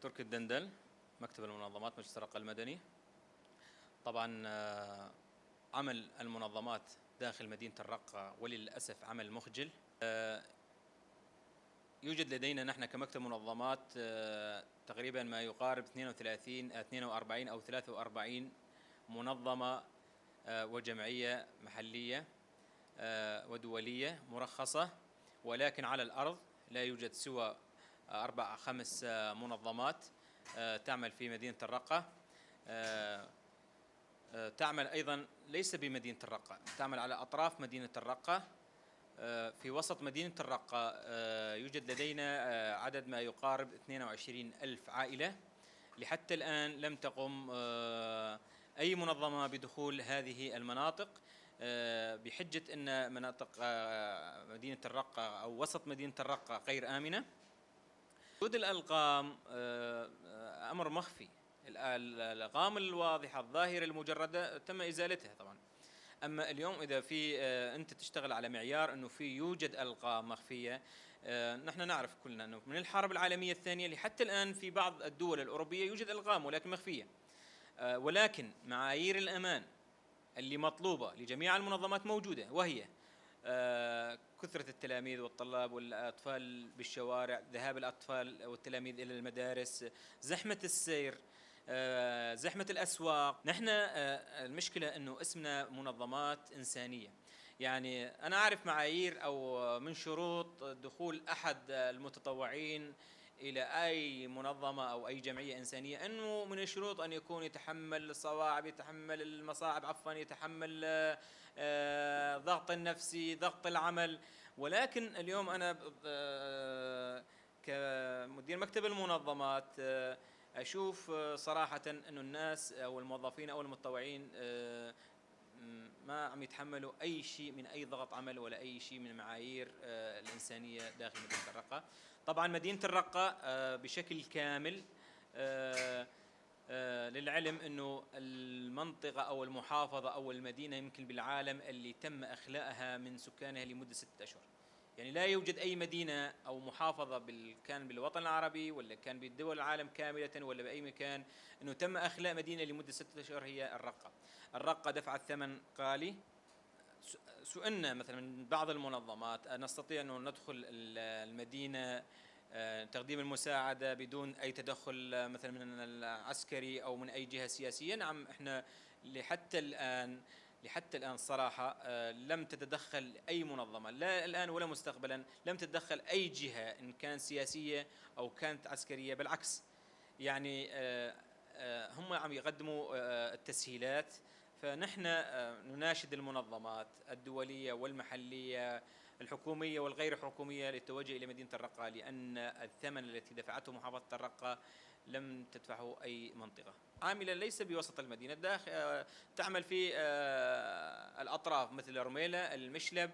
تركي الدندل، مكتب المنظمات مجلس الرقة المدني. طبعا عمل المنظمات داخل مدينة الرقة وللأسف عمل مخجل. يوجد لدينا نحن كمكتب منظمات تقريبا ما يقارب 42 أو 43 منظمة وجمعية محلية ودولية مرخصة، ولكن على الأرض لا يوجد سوى 4 5 منظمات تعمل في مدينة الرقة. تعمل أيضا ليس بمدينة الرقة، تعمل على أطراف مدينة الرقة. في وسط مدينة الرقة يوجد لدينا عدد ما يقارب 22 ألف عائلة. لحتى الآن لم تقم أي منظمة بدخول هذه المناطق بحجة أن مناطق مدينة الرقة أو وسط مدينة الرقة غير آمنة. وجود الألغام أمر مخفي. الألغام الواضحة الظاهرة المجردة تم إزالتها طبعا. أما اليوم إذا في أنت تشتغل على معيار أنه في يوجد ألغام مخفية، نحن نعرف كلنا أنه من الحرب العالمية الثانية لحتى الآن في بعض الدول الأوروبية يوجد ألغام ولكن مخفية. ولكن معايير الأمان اللي مطلوبة لجميع المنظمات موجودة، وهي كثرة التلاميذ والطلاب والأطفال بالشوارع، ذهاب الأطفال والتلاميذ إلى المدارس، زحمة السير، زحمة الأسواق. نحن المشكلة أنه اسمنا منظمات إنسانية، يعني أنا أعرف معايير أو من شروط دخول أحد المتطوعين إلى أي منظمة أو أي جمعية إنسانية أنه من الشروط أن يكون يتحمل الصواعب، يتحمل المصاعب عفوا، يتحمل ضغط النفسي، ضغط العمل. ولكن اليوم أنا كمدير مكتب المنظمات أشوف صراحة أنه الناس أو الموظفين أو المتطوعين ما عم يتحملوا أي شيء من أي ضغط عمل ولا أي شيء من المعايير الإنسانية داخل مدينة الرقة. طبعا مدينة الرقة بشكل كامل للعلم أنه المنطقة أو المحافظة أو المدينة يمكن بالعالم اللي تم إخلاءها من سكانها لمدة 6 أشهر. يعني لا يوجد أي مدينة أو محافظة كان بالوطن العربي ولا كان بالدول العالم كاملة ولا بأي مكان أنه تم إخلاء مدينة لمدة 6 أشهر هي الرقة. الرقة دفعت ثمن غالي. سئلنا مثلا من بعض المنظمات نستطيع أن ندخل المدينة تقديم المساعدة بدون أي تدخل مثلا من العسكري أو من أي جهة سياسية. نعم، إحنا لحتى الآن صراحة لم تتدخل أي منظمة، لا الآن ولا مستقبلا، لم تتدخل أي جهة إن كانت سياسية أو كانت عسكرية. بالعكس، يعني هم عم يقدموا التسهيلات. فنحن نناشد المنظمات الدولية والمحلية الحكومية والغير حكومية للتوجه إلى مدينة الرقة، لأن الثمن التي دفعته محافظة الرقة لم تدفعه أي منطقة. عاملة ليس بوسط المدينة، تعمل في الأطراف مثل رميلة، المشلب،